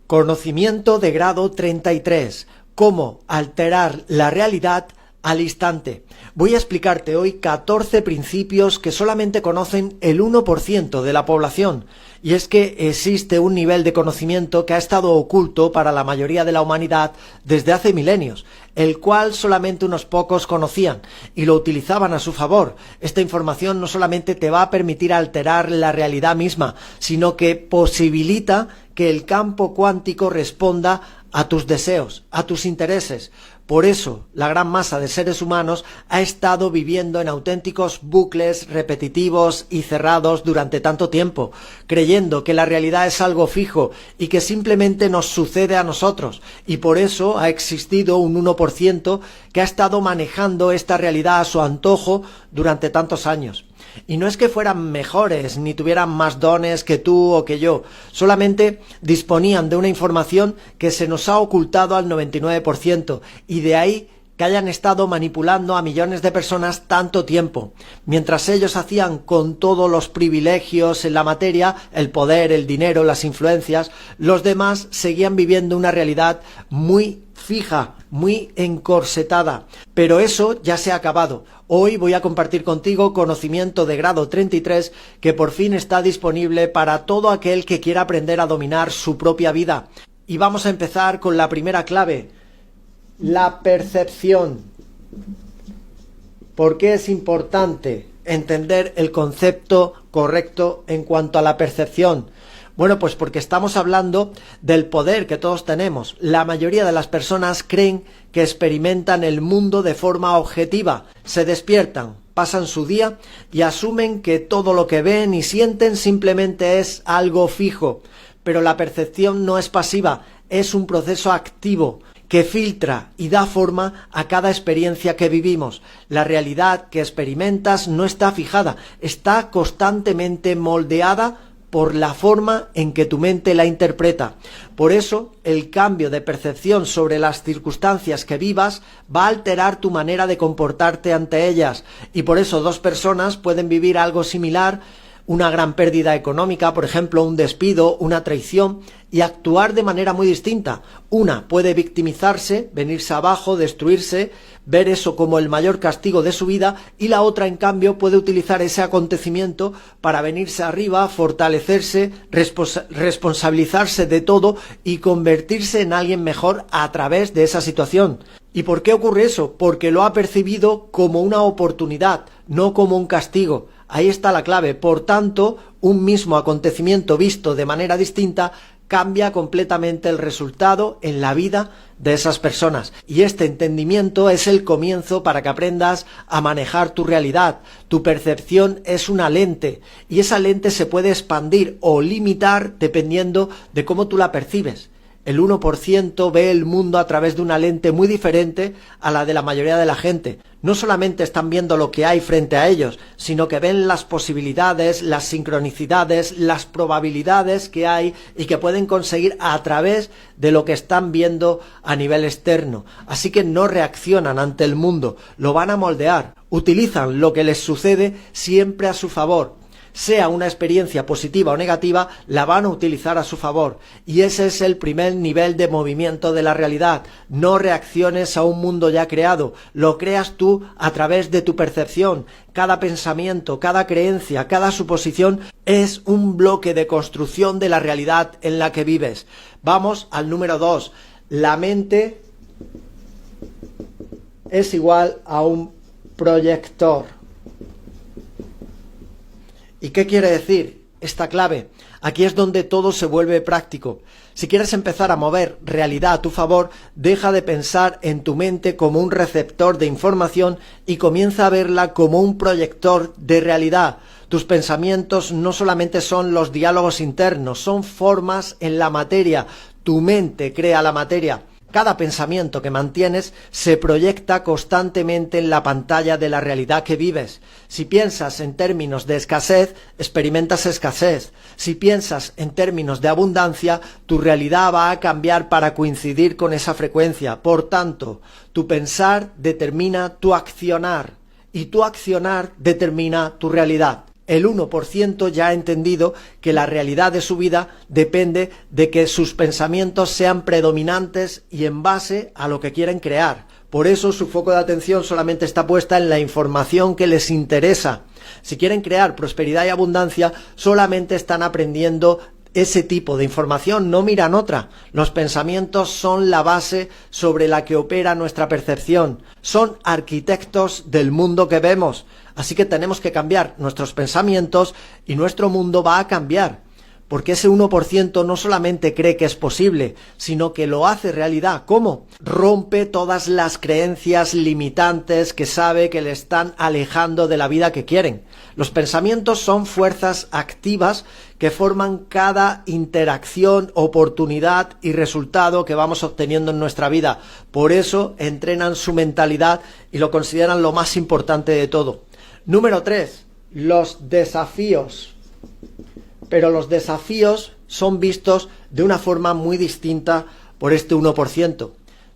Conocimiento de grado 33. Cómo alterar la realidad al instante. Voy a explicarte hoy 14 principios que solamente conocen el 1% de la población. Y es que existe un nivel de conocimiento que ha estado oculto para la mayoría de la humanidad desde hace milenios, el cual solamente unos pocos conocían y lo utilizaban a su favor. Esta información no solamente te va a permitir alterar la realidad misma, sino que posibilita que el campo cuántico responda a tus deseos, a tus intereses. Por eso, la gran masa de seres humanos ha estado viviendo en auténticos bucles repetitivos y cerrados durante tanto tiempo, creyendo que la realidad es algo fijo y que simplemente nos sucede a nosotros, y por eso ha existido un 1% que ha estado manejando esta realidad a su antojo durante tantos años. Y no es que fueran mejores ni tuvieran más dones que tú o que yo, solamente disponían de una información que se nos ha ocultado al 99%, y de ahí que hayan estado manipulando a millones de personas tanto tiempo. Mientras ellos hacían con todos los privilegios en la materia, el poder, el dinero, las influencias, los demás seguían viviendo una realidad muy fija, muy encorsetada. Pero eso ya se ha acabado. Hoy voy a compartir contigo conocimiento de grado 33 que por fin está disponible para todo aquel que quiera aprender a dominar su propia vida. Y vamos a empezar con la primera clave: la percepción. ¿Por qué es importante entender el concepto correcto en cuanto a la percepción? Bueno, pues porque estamos hablando del poder que todos tenemos. La mayoría de las personas creen que experimentan el mundo de forma objetiva. Se despiertan, pasan su día y asumen que todo lo que ven y sienten simplemente es algo fijo. Pero la percepción no es pasiva, es un proceso activo que filtra y da forma a cada experiencia que vivimos. La realidad que experimentas no está fijada, está constantemente moldeada por la forma en que tu mente la interpreta. Por eso, el cambio de percepción sobre las circunstancias que vivas va a alterar tu manera de comportarte ante ellas. Y por eso dos personas pueden vivir algo similar, una gran pérdida económica, por ejemplo, un despido, una traición, y actuar de manera muy distinta. Una puede victimizarse, venirse abajo, destruirse, ver eso como el mayor castigo de su vida, y la otra, en cambio, puede utilizar ese acontecimiento para venirse arriba, fortalecerse, responsabilizarse de todo y convertirse en alguien mejor a través de esa situación. ¿Y por qué ocurre eso? Porque lo ha percibido como una oportunidad, no como un castigo. Ahí está la clave. Por tanto, un mismo acontecimiento visto de manera distinta cambia completamente el resultado en la vida de esas personas. Y este entendimiento es el comienzo para que aprendas a manejar tu realidad. Tu percepción es una lente y esa lente se puede expandir o limitar dependiendo de cómo tú la percibes. El 1% ve el mundo a través de una lente muy diferente a la de la mayoría de la gente. No solamente están viendo lo que hay frente a ellos, sino que ven las posibilidades, las sincronicidades, las probabilidades que hay y que pueden conseguir a través de lo que están viendo a nivel externo. Así que no reaccionan ante el mundo, lo van a moldear. Utilizan lo que les sucede siempre a su favor. Sea una experiencia positiva o negativa, la van a utilizar a su favor. Y ese es el primer nivel de movimiento de la realidad. No reacciones a un mundo ya creado, lo creas tú a través de tu percepción. Cada pensamiento, cada creencia, cada suposición es un bloque de construcción de la realidad en la que vives. Vamos al número 2. La mente es igual a un proyector. ¿Y qué quiere decir esta clave? Aquí es donde todo se vuelve práctico. Si quieres empezar a mover realidad a tu favor, deja de pensar en tu mente como un receptor de información y comienza a verla como un proyector de realidad. Tus pensamientos no solamente son los diálogos internos, son formas en la materia. Tu mente crea la materia. Cada pensamiento que mantienes se proyecta constantemente en la pantalla de la realidad que vives. Si piensas en términos de escasez, experimentas escasez. Si piensas en términos de abundancia, tu realidad va a cambiar para coincidir con esa frecuencia. Por tanto, tu pensar determina tu accionar y tu accionar determina tu realidad. El 1% ya ha entendido que la realidad de su vida depende de que sus pensamientos sean predominantes y en base a lo que quieren crear. Por eso su foco de atención solamente está puesta en la información que les interesa. Si quieren crear prosperidad y abundancia, solamente están aprendiendo ese tipo de información, no miran otra. Los pensamientos son la base sobre la que opera nuestra percepción. Son arquitectos del mundo que vemos. Así que tenemos que cambiar nuestros pensamientos y nuestro mundo va a cambiar. Porque ese 1% no solamente cree que es posible, sino que lo hace realidad. ¿Cómo? Rompe todas las creencias limitantes que sabe que le están alejando de la vida que quieren. Los pensamientos son fuerzas activas que forman cada interacción, oportunidad y resultado que vamos obteniendo en nuestra vida. Por eso entrenan su mentalidad y lo consideran lo más importante de todo. Número 3. Los desafíos. Pero los desafíos son vistos de una forma muy distinta por este 1%.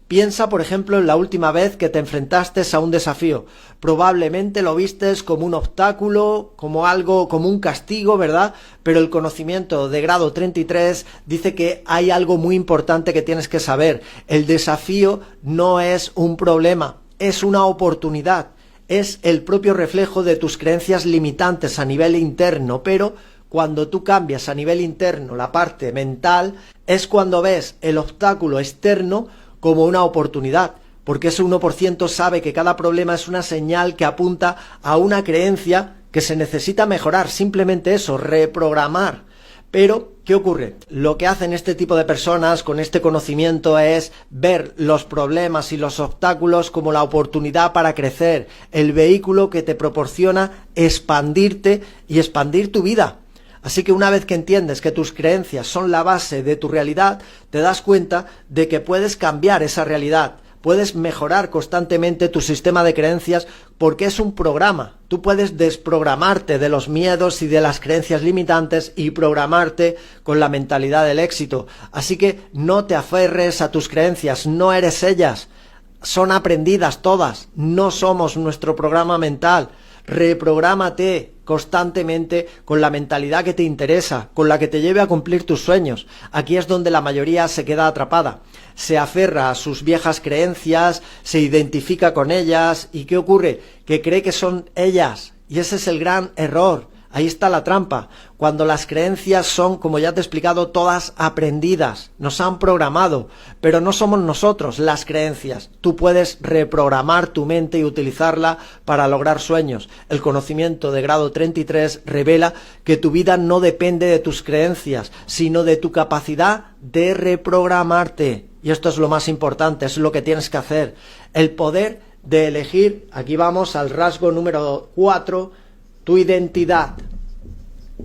Piensa, por ejemplo, en la última vez que te enfrentaste a un desafío. Probablemente lo vistes como un obstáculo, como algo, como un castigo, ¿verdad? Pero el conocimiento de grado 33 dice que hay algo muy importante que tienes que saber. El desafío no es un problema, es una oportunidad. Es el propio reflejo de tus creencias limitantes a nivel interno, pero cuando tú cambias a nivel interno la parte mental, es cuando ves el obstáculo externo como una oportunidad, porque ese 1% sabe que cada problema es una señal que apunta a una creencia que se necesita mejorar, simplemente eso, reprogramar. Pero, ¿qué ocurre? Lo que hacen este tipo de personas con este conocimiento es ver los problemas y los obstáculos como la oportunidad para crecer, el vehículo que te proporciona expandirte y expandir tu vida. Así que una vez que entiendes que tus creencias son la base de tu realidad, te das cuenta de que puedes cambiar esa realidad, puedes mejorar constantemente tu sistema de creencias porque es un programa. Tú puedes desprogramarte de los miedos y de las creencias limitantes y programarte con la mentalidad del éxito. Así que no te aferres a tus creencias, no eres ellas, son aprendidas todas, no somos nuestro programa mental. Reprográmate constantemente con la mentalidad que te interesa, con la que te lleve a cumplir tus sueños. Aquí es donde la mayoría se queda atrapada. Se aferra a sus viejas creencias, se identifica con ellas y ¿qué ocurre? Que cree que son ellas y ese es el gran error. Ahí está la trampa. Cuando las creencias son, como ya te he explicado, todas aprendidas, nos han programado, pero no somos nosotros las creencias. Tú puedes reprogramar tu mente y utilizarla para lograr sueños. El conocimiento de grado 33 revela que tu vida no depende de tus creencias, sino de tu capacidad de reprogramarte. Y esto es lo más importante, es lo que tienes que hacer. El poder de elegir, aquí vamos al rasgo número 4, tu identidad.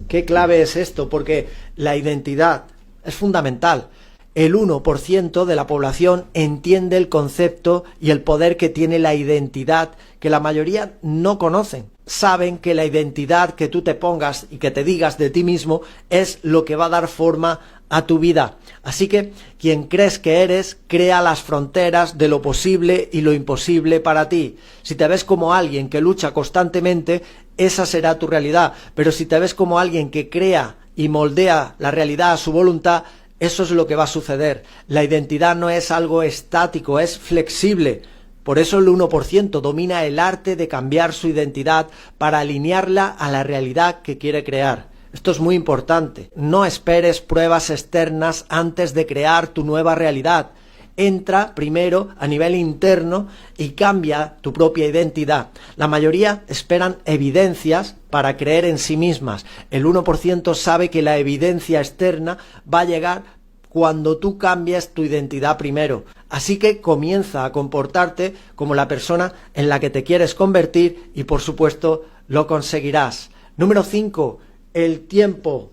¿Qué clave es esto? Porque la identidad es fundamental. El 1% de la población entiende el concepto y el poder que tiene la identidad, que la mayoría no conocen. Saben que la identidad que tú te pongas y que te digas de ti mismo es lo que va a dar forma a tu vida. Así que quien crees que eres, crea las fronteras de lo posible y lo imposible para ti. Si te ves como alguien que lucha constantemente, esa será tu realidad. Pero si te ves como alguien que crea y moldea la realidad a su voluntad, eso es lo que va a suceder. La identidad no es algo estático, es flexible. Por eso el 1% domina el arte de cambiar su identidad para alinearla a la realidad que quiere crear. Esto es muy importante. No esperes pruebas externas antes de crear tu nueva realidad. Entra primero a nivel interno y cambia tu propia identidad. La mayoría esperan evidencias para creer en sí mismas. El 1% sabe que la evidencia externa va a llegar cuando tú cambies tu identidad primero. Así que comienza a comportarte como la persona en la que te quieres convertir y por supuesto lo conseguirás. Número 5. El tiempo.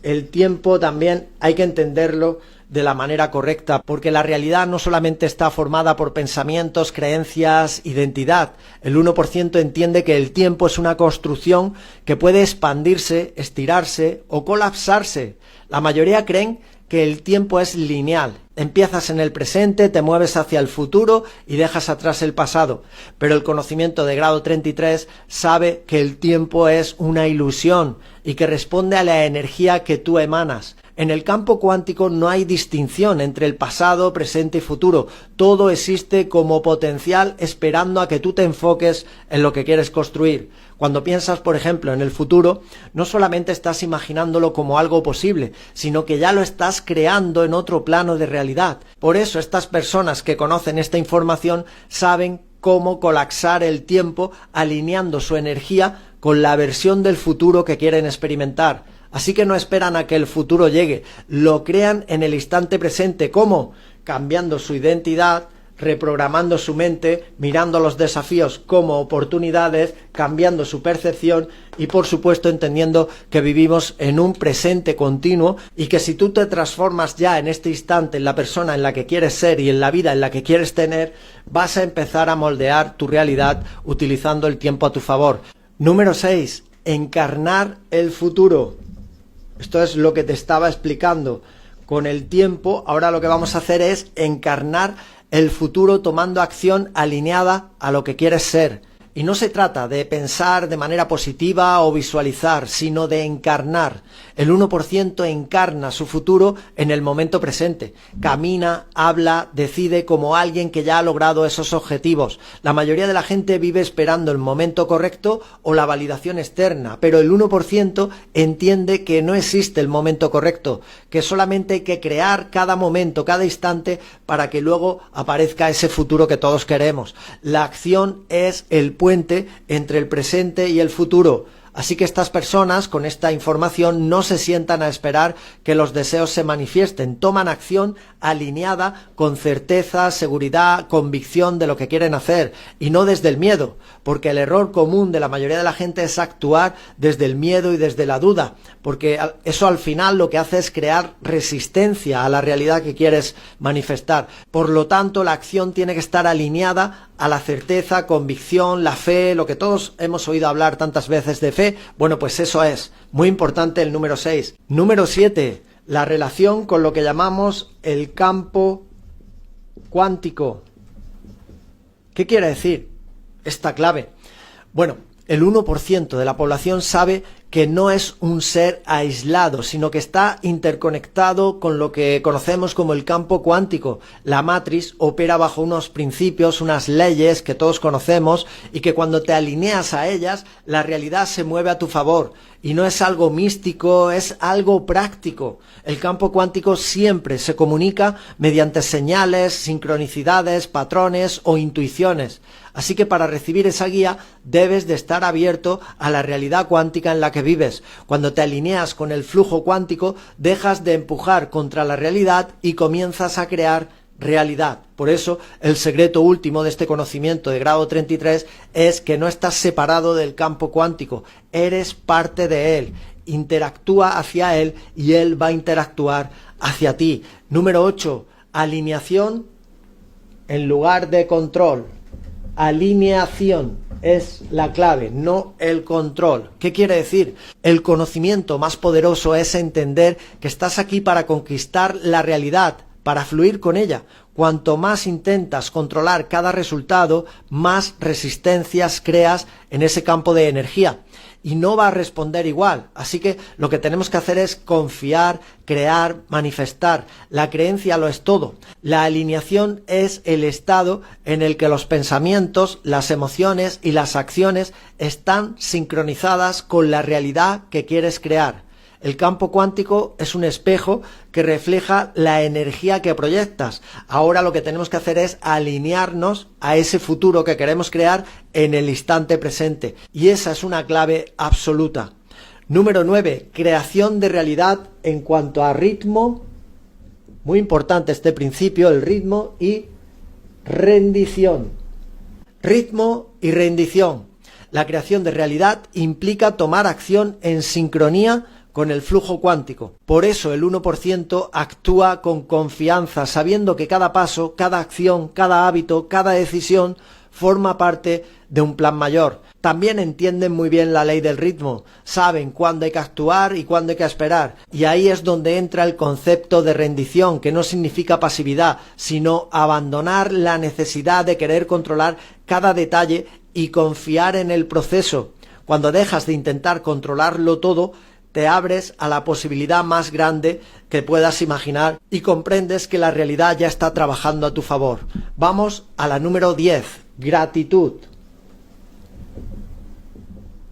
El tiempo también hay que entenderlo de la manera correcta, porque la realidad no solamente está formada por pensamientos, creencias, identidad. El 1% entiende que el tiempo es una construcción que puede expandirse, estirarse o colapsarse. La mayoría creen que el tiempo es lineal. Empiezas en el presente, te mueves hacia el futuro y dejas atrás el pasado. Pero el conocimiento de grado 33 sabe que el tiempo es una ilusión y que responde a la energía que tú emanas. En el campo cuántico no hay distinción entre el pasado, presente y futuro. Todo existe como potencial esperando a que tú te enfoques en lo que quieres construir. Cuando piensas, por ejemplo, en el futuro, no solamente estás imaginándolo como algo posible, sino que ya lo estás creando en otro plano de realidad. Por eso estas personas que conocen esta información saben cómo colapsar el tiempo alineando su energía con la versión del futuro que quieren experimentar. Así que no esperan a que el futuro llegue, lo crean en el instante presente. ¿Cómo? Cambiando su identidad, reprogramando su mente, mirando los desafíos como oportunidades, cambiando su percepción y por supuesto entendiendo que vivimos en un presente continuo y que si tú te transformas ya en este instante en la persona en la que quieres ser y en la vida en la que quieres tener, vas a empezar a moldear tu realidad utilizando el tiempo a tu favor. Número 6. Encarnar el futuro. Esto es lo que te estaba explicando. Con el tiempo, ahora lo que vamos a hacer es encarnar el futuro tomando acción alineada a lo que quieres ser. Y no se trata de pensar de manera positiva o visualizar, sino de encarnar. El 1% encarna su futuro en el momento presente. Camina, habla, decide como alguien que ya ha logrado esos objetivos. La mayoría de la gente vive esperando el momento correcto o la validación externa, pero el 1% entiende que no existe el momento correcto, que solamente hay que crear cada momento, cada instante, para que luego aparezca ese futuro que todos queremos. La acción es el puente entre el presente y el futuro. Así que estas personas con esta información no se sientan a esperar que los deseos se manifiesten, toman acción alineada con certeza, seguridad, convicción de lo que quieren hacer y no desde el miedo, porque el error común de la mayoría de la gente es actuar desde el miedo y desde la duda, porque eso al final lo que hace es crear resistencia a la realidad que quieres manifestar. Por lo tanto, la acción tiene que estar alineada a la certeza, convicción, la fe, lo que todos hemos oído hablar tantas veces de fe. Bueno, pues eso es muy importante el número 6. Número 7, la relación con lo que llamamos el campo cuántico. ¿Qué quiere decir esta clave? Bueno, el 1% de la población sabe que no es un ser aislado, sino que está interconectado con lo que conocemos como el campo cuántico. La Matrix opera bajo unos principios, unas leyes que todos conocemos y que cuando te alineas a ellas, la realidad se mueve a tu favor. Y no es algo místico, es algo práctico. El campo cuántico siempre se comunica mediante señales, sincronicidades, patrones o intuiciones. Así que para recibir esa guía debes de estar abierto a la realidad cuántica en la que vives. Cuando te alineas con el flujo cuántico, dejas de empujar contra la realidad y comienzas a crear realidad. Por eso, el secreto último de este conocimiento de grado 33 es que no estás separado del campo cuántico, eres parte de él. Interactúa hacia él y él va a interactuar hacia ti. Número 8, alineación en lugar de control. Alineación es la clave, no el control. ¿Qué quiere decir? El conocimiento más poderoso es entender que estás aquí para conquistar la realidad, para fluir con ella. Cuanto más intentas controlar cada resultado, más resistencias creas en ese campo de energía. Y no va a responder igual. Así que lo que tenemos que hacer es confiar, crear, manifestar. La creencia lo es todo. La alineación es el estado en el que los pensamientos, las emociones y las acciones están sincronizadas con la realidad que quieres crear. El campo cuántico es un espejo que refleja la energía que proyectas. Ahora lo que tenemos que hacer es alinearnos a ese futuro que queremos crear en el instante presente. Y esa es una clave absoluta. Número 9. Creación de realidad en cuanto a ritmo. Muy importante este principio, el ritmo y rendición. Ritmo y rendición. La creación de realidad implica tomar acción en sincronía con el flujo cuántico. Por eso el 1% actúa con confianza, sabiendo que cada paso, cada acción, cada hábito, cada decisión forma parte de un plan mayor. también entienden muy bien la ley del ritmo, saben cuándo hay que actuar y cuándo hay que esperar. Y ahí es donde entra el concepto de rendición, que no significa pasividad, sino abandonar la necesidad de querer controlar cada detalle y confiar en el proceso. Cuando dejas de intentar controlarlo todo, te abres a la posibilidad más grande que puedas imaginar y comprendes que la realidad ya está trabajando a tu favor. Vamos a la número 10, gratitud.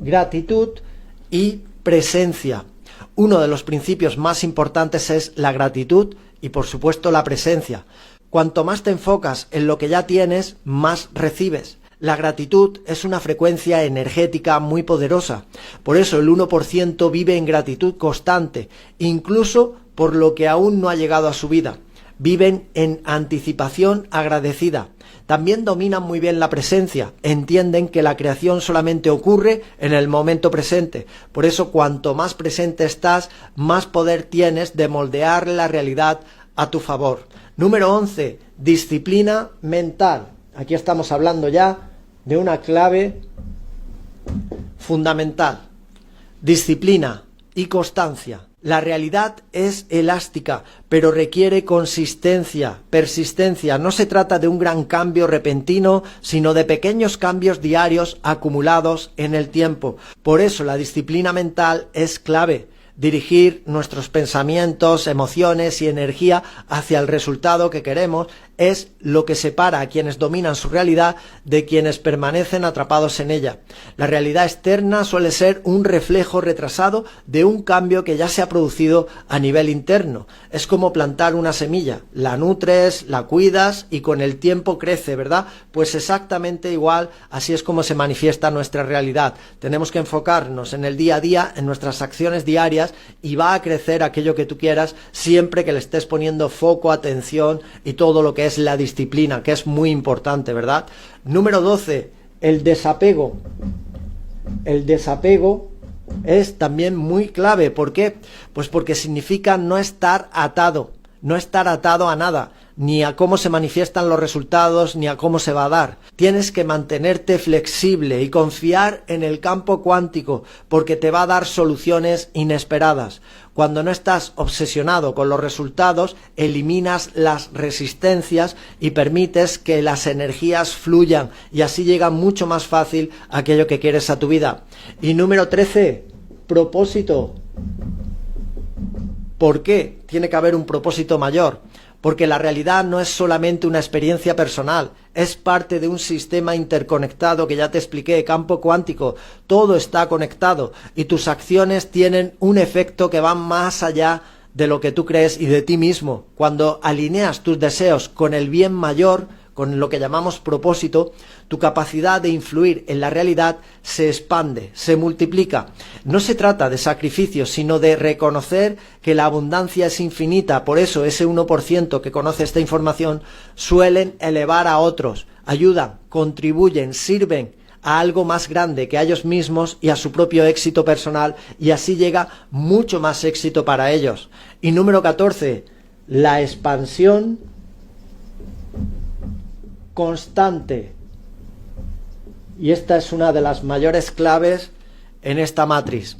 Gratitud y presencia. Uno de los principios más importantes es la gratitud y, por supuesto, la presencia. Cuanto más te enfocas en lo que ya tienes, más recibes. La gratitud es una frecuencia energética muy poderosa. Por eso el 1% vive en gratitud constante, incluso por lo que aún no ha llegado a su vida. Viven en anticipación agradecida. También dominan muy bien la presencia, entienden que la creación solamente ocurre en el momento presente. Por eso, cuanto más presente estás, más poder tienes de moldear la realidad a tu favor. Número 11, disciplina mental. Aquí estamos hablando ya de una clave fundamental. Disciplina y constancia. La realidad es elástica, pero requiere consistencia, persistencia. No se trata de un gran cambio repentino, sino de pequeños cambios diarios acumulados en el tiempo. Por eso la disciplina mental es clave. Dirigir nuestros pensamientos, emociones y energía hacia el resultado que queremos es lo que separa a quienes dominan su realidad de quienes permanecen atrapados en ella. La realidad externa suele ser un reflejo retrasado de un cambio que ya se ha producido a nivel interno. Es como plantar una semilla, la nutres, la cuidas y con el tiempo crece, ¿verdad? Pues exactamente igual, así es como se manifiesta nuestra realidad. Tenemos que enfocarnos en el día a día, en nuestras acciones diarias, y va a crecer aquello que tú quieras siempre que le estés poniendo foco, atención y todo lo que es la disciplina, que es muy importante, ¿verdad? Número 12, el desapego. El desapego es también muy clave. ¿Por qué? Pues porque significa no estar atado a nada, ni a cómo se manifiestan los resultados, ni a cómo se va a dar. Tienes que mantenerte flexible y confiar en el campo cuántico, porque te va a dar soluciones inesperadas. Cuando no estás obsesionado con los resultados, eliminas las resistencias y permites que las energías fluyan, y así llega mucho más fácil aquello que quieres a tu vida. Y número 13, propósito. ¿Por qué tiene que haber un propósito mayor? Porque la realidad no es solamente una experiencia personal, es parte de un sistema interconectado que ya te expliqué, campo cuántico. Todo está conectado y tus acciones tienen un efecto que va más allá de lo que tú crees y de ti mismo. Cuando alineas tus deseos con el bien mayor, con lo que llamamos propósito, tu capacidad de influir en la realidad se expande, se multiplica. No se trata de sacrificios, sino de reconocer que la abundancia es infinita. Por eso ese 1% que conoce esta información suelen elevar a otros, ayudan, contribuyen, sirven a algo más grande que a ellos mismos y a su propio éxito personal, y así llega mucho más éxito para ellos. Y número 14, la expansión constante. Y esta es una de las mayores claves en esta matriz.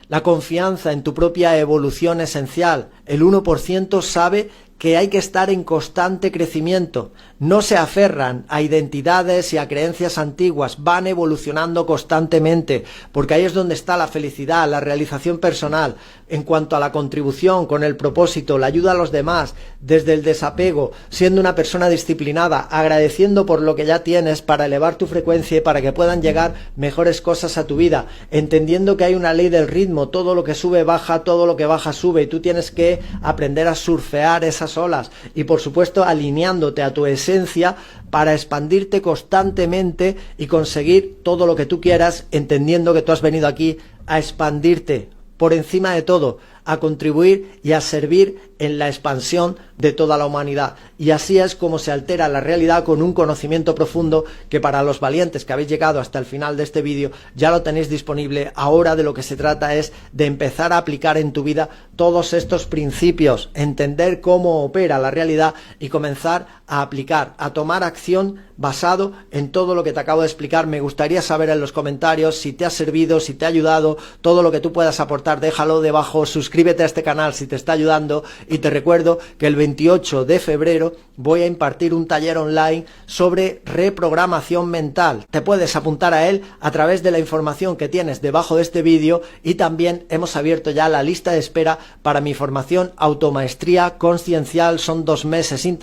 La confianza en tu propia evolución esencial. El 1% sabe que hay que estar en constante crecimiento. No se aferran a identidades y a creencias antiguas, van evolucionando constantemente, porque ahí es donde está la felicidad, la realización personal. En cuanto a la contribución con el propósito, la ayuda a los demás, desde el desapego, siendo una persona disciplinada, agradeciendo por lo que ya tienes para elevar tu frecuencia y para que puedan llegar mejores cosas a tu vida, entendiendo que hay una ley del ritmo, todo lo que sube baja, todo lo que baja sube, y tú tienes que aprender a surfear esas olas y, por supuesto, alineándote a tu esencia para expandirte constantemente y conseguir todo lo que tú quieras, entendiendo que tú has venido aquí a expandirte, por encima de todo, a contribuir y a servir en la expansión de toda la humanidad. Y así es como se altera la realidad con un conocimiento profundo que para los valientes que habéis llegado hasta el final de este vídeo ya lo tenéis disponible. Ahora de lo que se trata es de empezar a aplicar en tu vida todos estos principios, entender cómo opera la realidad y comenzar a aplicar, a tomar acción basado en todo lo que te acabo de explicar. Me gustaría saber en los comentarios si te ha servido, si te ha ayudado, todo lo que tú puedas aportar, déjalo debajo, suscríbete a este canal si te está ayudando y te recuerdo que el 28 de febrero voy a impartir un taller online sobre reprogramación mental. Te puedes apuntar a él a través de la información que tienes debajo de este vídeo y también hemos abierto ya la lista de espera para mi formación Automaestría Consciencial. Son 2 meses intensivos